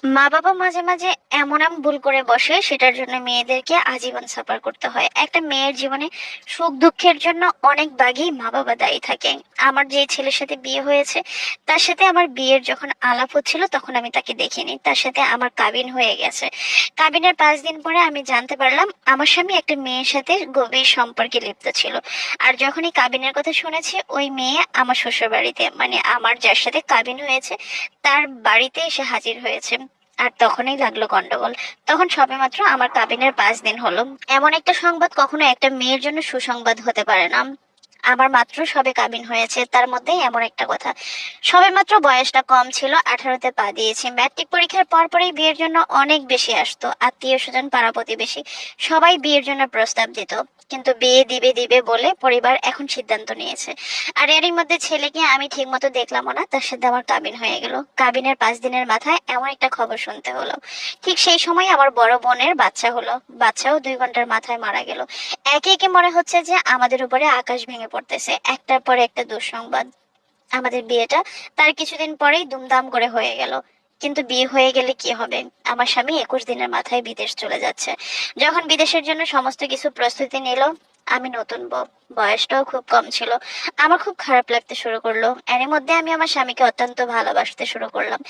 মা বাবা মাঝে মাঝে এমন এমন ভুল করে বসে, সেটার জন্য মেয়েদেরকে আজীবন সাফার করতে হয়। একটা মেয়ের জীবনে সুখ দুঃখের জন্য অনেক ভাগই মা বাবা দায়ী থাকে। আমার যে ছেলের সাথে বিয়ে হয়েছে, তার সাথে আমার বিয়ের যখন আলাপ হচ্ছিল তখন আমি তাকে দেখিনি, তার সাথে আমার কাবিন হয়ে গেছে। কাবিনের 5 দিন পরে আমি জানতে পারলাম আমার স্বামী একটা মেয়ের সাথে গভীর সম্পর্কে লিপ্ত ছিল। আর যখনই কাবিনের কথা শুনেছি, ওই মেয়ে আমার শ্বশুর বাড়িতে, মানে আমার যার সাথে কাবিন হয়েছে তার বাড়িতে এসে হাজির হয়েছে। আর তখনই লাগলো গন্ডগোল। তখন সবেমাত্র আমার কাবিনের 5 দিন হলো। এমন একটা সংবাদ কখনো একটা মেয়ের জন্য সুসংবাদ হতে পারে না। আমার মাত্র সবে কাবিন হয়েছে, তার মধ্যেই এমন একটা কথা। সবেমাত্র বয়সটা কম ছিল, 18-তে পা দিয়েছি। ম্যাট্রিক পরীক্ষার পর পরই বিয়ের জন্য অনেক বেশি আসতো, আত্মীয় স্বজন পাড়া প্রতিবেশী সবাই বিয়ের জন্য প্রস্তাব দিত। কিন্তু বিয়ে দিবে দিবে বলে পরিবার এখন সিদ্ধান্ত নিয়েছে। আর এরই মধ্যে ছেলেকে আমি ঠিক মতো দেখলামও না, তার সাথে আমার কাবিন হয়ে গেল। কাবিনের 5 দিনের মাথায় এমন একটা খবর শুনতে হলো। ঠিক সেই সময় আমার বড় বোনের বাচ্চা হলো। বাচ্চাও 2 ঘন্টার মাথায় মারা গেল। একে একে মনে হচ্ছে যে আমাদের উপরে আকাশ ভেঙে পড়তেছে, একটার পর একটা দুঃসংবাদ। আমাদের বিয়েটা তার কিছুদিন পরেই দুমদাম করে হয়ে গেল। কিন্তু বিয়ে হয়ে গেলে কি হবে? আমার স্বামী 21 দিনের মাথায় বিদেশ চলে যাচ্ছে। যখন বিদেশের জন্য সমস্ত কিছু প্রস্তুতি নিল, আমি নতুন বউ, বয়সটাও খুব কম ছিল। আমার খুব খারাপ লাগতে শুরু করলো। এর মধ্যে আমি আমার স্বামীকে অত্যন্ত ভালোবাসতে শুরু করলাম।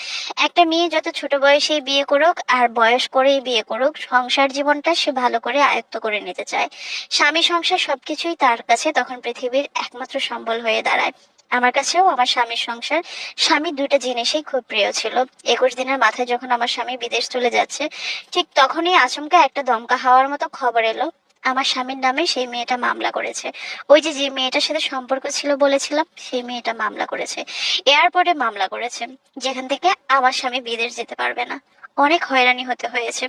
একটা মেয়ে যত ছোট বয়সেই বিয়ে করুক আর বয়স করেই বিয়ে করুক, সংসার জীবনটা সে ভালো করে আয়ত্ত করে নিতে চায়। স্বামী সংসার সবকিছুই তার কাছে তখন পৃথিবীর একমাত্র সম্বল হয়ে দাঁড়ায়। আমার কাছেও আমার স্বামীর সংসার, স্বামী, দুইটা জিনিসই খুব প্রিয় ছিল। 21 দিনের মাথায় যখন আমার স্বামী বিদেশ চলে যাচ্ছে, ঠিক তখনই আচমকা একটা দমকা হাওয়ার মতো খবর এলো, আমার স্বামীর নামে সেই মেয়েটা মামলা করেছে। ওই যে যে মেয়েটার সাথে সম্পর্ক ছিল বলেছিলাম, সেই মেয়েটা মামলা করেছে। এয়ারপোর্টে মামলা করেছে, যেখান থেকে আমার স্বামী বিদেশ যেতে পারবে না। অনেক হয়রানি হতে হয়েছে।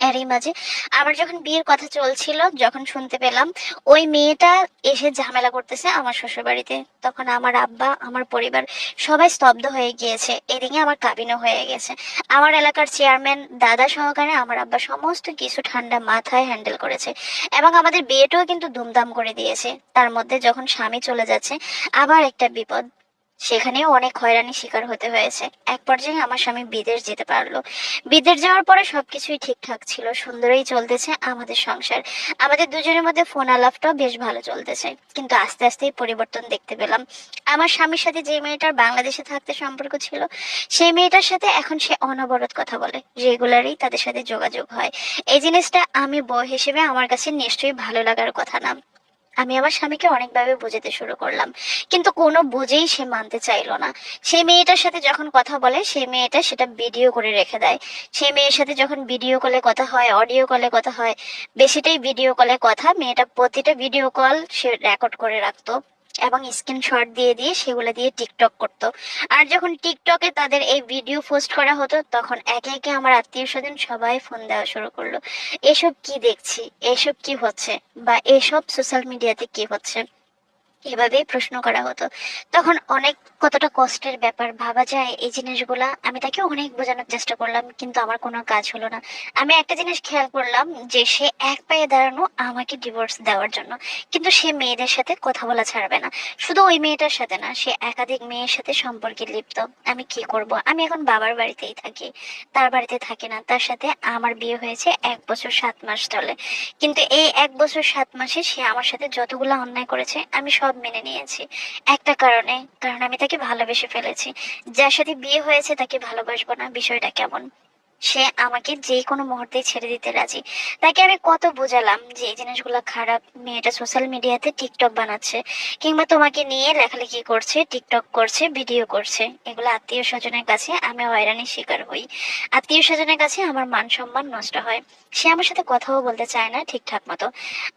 এরই মাঝে আমার যখন বিয়ের কথা চলছিল, যখন শুনতে পেলাম ওই মেয়েটা এসে ঝামেলা করতেছে আমার শ্বশুর বাড়িতে, তখন আমার আব্বা, আমার পরিবার সবাই স্তব্ধ হয়ে গিয়েছে। এদিকে আমার কাবিনও হয়ে গেছে। আমার এলাকার চেয়ারম্যান দাদা সহকারে আমার আব্বা সমস্ত কিছু ঠান্ডা মাথায় হ্যান্ডেল করেছে, এবং আমাদের বিয়েটাও কিন্তু ধুমধাম করে দিয়েছে। তার মধ্যে যখন স্বামী চলে যাচ্ছে, আবার একটা বিপদ। সেখানেও অনেক হয়রানির শিকার হতে হয়েছে। এক পর্যায়ে আমার স্বামী বিদেশ যেতে পারলো। বিদেশ যাওয়ার পরে সবকিছুই ঠিকঠাক ছিল, সুন্দরই চলতেছে আমাদের সংসার। আমাদের দুজনের মধ্যে ফোন আলাপটাও বেশ ভালো চলতেছে। কিন্তু আস্তে আস্তেই পরিবর্তন দেখতে পেলাম। আমার স্বামীর সাথে যে মেয়েটার বাংলাদেশে থাকতে সম্পর্ক ছিল, সেই মেয়েটার সাথে এখন সে অনবরত কথা বলে, রেগুলারই তাদের সাথে যোগাযোগ হয়। এই জিনিসটা আমি বউ হিসেবে আমার কাছে নিশ্চয়ই ভালো লাগার কথা না। আমি আমার স্বামীকে অনেকভাবে বোঝাতে শুরু করলাম, কিন্তু কোনো বুঝেই সে মানতে চাইলো না। সেই মেয়েটার সাথে যখন কথা বলে, সেই মেয়েটা সেটা ভিডিও করে রেখে দেয়। সেই মেয়ের সাথে যখন ভিডিও কলে কথা হয়, অডিও কলে কথা হয়, বেশিটাই ভিডিও কলে কথা, মেয়েটা প্রতিটা ভিডিও কল সে রেকর্ড করে রাখতো এবং স্ক্রিনশট দিয়ে দিয়ে সেগুলো দিয়ে টিকটক করতো। আর যখন টিকটকে তাদের এই ভিডিও পোস্ট করা হতো, তখন একে একে আমার আত্মীয় স্বজন সবাই ফোন দেওয়া শুরু করলো। এসব কি দেখছি, এসব কি হচ্ছে, বা এসব সোশ্যাল মিডিয়াতে কি হচ্ছে, এভাবেই প্রশ্ন করা হতো। তখন অনেক, কতটা কষ্টের ব্যাপার ভাবা যায় এই জিনিসগুলা। আমি তাকে অনেক বোঝানোর চেষ্টা করলাম, কিন্তু আমার কোনো কাজ হলো না। আমি একটা জিনিস খেয়াল করলাম, যে সে এক পায়ে দাঁড়ানো আমাকে ডিভোর্স দেওয়ার জন্য, কিন্তু সে মেয়েদের সাথে কথা বলা ছাড়বে না। শুধু ওই মেয়েটার সাথে না, সে একাধিক মেয়ের সাথে সম্পর্কে লিপ্ত। আমি কি করব? আমি এখন বাবার বাড়িতেই থাকি, তার বাড়িতে থাকি না। তার সাথে আমার বিয়ে হয়েছে 1 বছর 7 মাস চলে, কিন্তু এই 1 বছর 7 মাসে সে আমার সাথে যতগুলো অন্যায় করেছে আমি সব মেনে নিয়েছি। একটা কারণে, কারণ আমি তাকে ভালোবেসে ফেলেছি। যার সাথে বিয়ে হয়েছে তাকে ভালোবাসবো না, বিষয়টা কেমন? সে আমাকে যে কোনো মুহূর্তে ছেড়ে দিতে রাজি। তাকে আমি কত বোঝালাম যে এই জিনিসগুলো খারাপ, মেয়েটা সোশ্যাল মিডিয়াতে টিকটক বানাচ্ছে, কিংবা তোমাকে নিয়ে লেখালেখি করছে, টিকটক করছে, ভিডিও করছে, এগুলো আত্মীয় স্বজনের কাছে আমি হয়রানির শিকার হই। আত্মীয় স্বজনের কাছে আমার মান সম্মান নষ্ট হয়। সে আমার সাথে কথাও বলতে চায় না ঠিকঠাক মতো।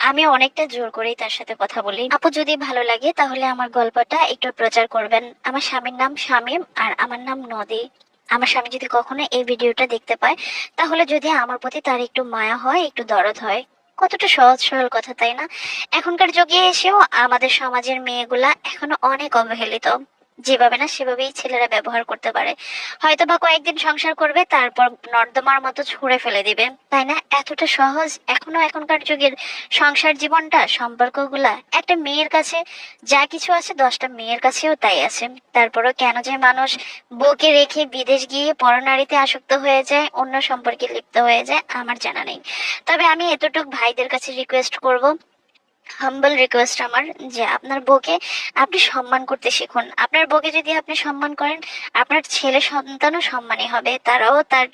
আমি অনেকটা জোর করেই তার সাথে কথা বলি। আপু, যদি ভালো লাগে তাহলে আমার গল্পটা একটু প্রচার করবেন। আমার স্বামীর নাম শামীম আর আমার নাম নদী। আমার স্বামী যদি কখনো এই ভিডিওটা দেখতে পায়, তাহলে যদি আমার প্রতি তার একটু মায়া হয়, একটু দরদ হয়। কতটা সহজ সরল কথা, তাই না? এখনকার যুগে এসেও আমাদের সমাজের মেয়েগুলা এখনো অনেক অবহেলিত। যেভাবে না সেভাবেই ছেলেরা ব্যবহার করতে পারে। হয়তো বা কয়েকদিন সংসার করবে, তারপর নর্দমার মতো ছুঁড়ে ফেলে দিবে, তাই না? এতটা সহজ এখনো এখনকার যুগের সংসার জীবনটা, সম্পর্কগুলা। একটা মেয়ের কাছে যা কিছু আছে 10টা মেয়ের কাছেও তাই আছে। তারপরও কেন যে মানুষ বউকে রেখে বিদেশ গিয়ে পরনারীতে আসক্ত হয়ে যায়, অন্য সম্পর্কে লিপ্ত হয়ে যায়, আমার জানা নেই। তবে আমি এতটুকু ভাইদের কাছে রিকোয়েস্ট করব, হাম্বল রিকোয়েস্ট আমার, যে আপনার বউকে আপনি সম্মান করতে শিখুন। আপনার বউকে যদি আপনি সম্মান করেন, আপনার ছেলে সন্তানও সম্মানী হবে। তারাও তার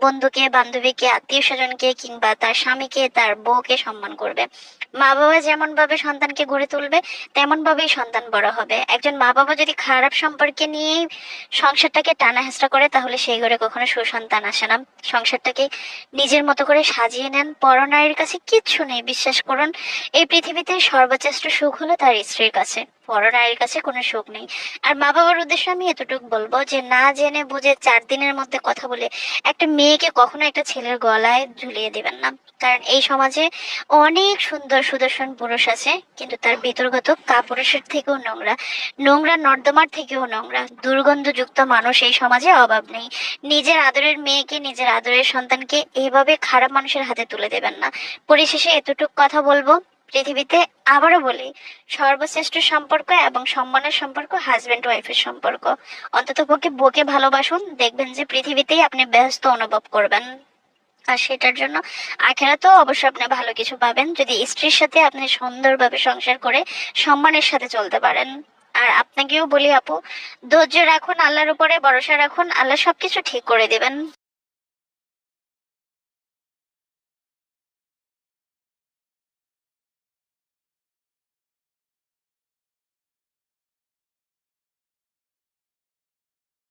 বন্ধুকে, বান্ধবীকে, আত্মীয় স্বজনকে, কিংবা তার স্বামীকে, তার বউকে সম্মান করবে। মা বাবা যেমন ভাবে সন্তানকে গড়ে তুলবে, তেমন ভাবেই সন্তান বড় হবে। একজন মা বাবা যদি খারাপ সম্পর্কে নিয়েই সংসারটাকে টানা হেঁচড়া করে, তাহলে সেই ঘরে কখনো সুসন্তান আসে না। সংসারটাকে নিজের মতো করে সাজিয়ে নেন। পরনারীর কাছে কিচ্ছু নেই, বিশ্বাস করুন। এই পৃথিবীতে সর্বশ্রেষ্ঠ সুখ হলো তার স্ত্রীর কাছে, পরনারীর কাছে কোনো সুখ নেই। আর মা বাবার উদ্দেশ্যে আমি এতটুকু বলবো, যে না জেনে বুঝে 4 দিনের মধ্যে কথা বলে একটা মেয়েকে কখনো একটা ছেলের গলায় ঝুলিয়ে দিবেন না। কারণ এই সমাজে অনেক সুন্দর সুদর্শন পুরুষ আছে, কিন্তু তার ভিতরগত কাপুরুষের থেকেও নোংরা, নোংরা নর্দমার থেকেও নোংরা, দুর্গন্ধযুক্ত মানুষ এই সমাজে অভাব নেই। নিজের আদরের মেয়েকে, নিজের আদরের সন্তানকে এইভাবে খারাপ মানুষের হাতে তুলে দেবেন না। পরিশেষে এতটুকু কথা বলবো, পৃথিবীতে আবারও বলি, সর্বশ্রেষ্ঠ সম্পর্ক এবং সম্মানের সম্পর্ক হাজবেন্ড ওয়াইফের সম্পর্ক। অন্ততপক্ষে বউকে ভালোবাসুন, দেখবেন যে পৃথিবীতেই আপনি ব্যস্ত অনুভব করবেন। আর সেটার জন্য আখেরাতেও অবশ্যই আপনি ভালো কিছু পাবেন, যদি স্ত্রীর সাথে আপনি সুন্দরভাবে সংসার করে সম্মানের সাথে চলতে পারেন। আর আপনাকেও বলি আপু, ধৈর্য রাখুন, আল্লাহর উপরে ভরসা রাখুন, আল্লাহ সবকিছু ঠিক করে দেবেন।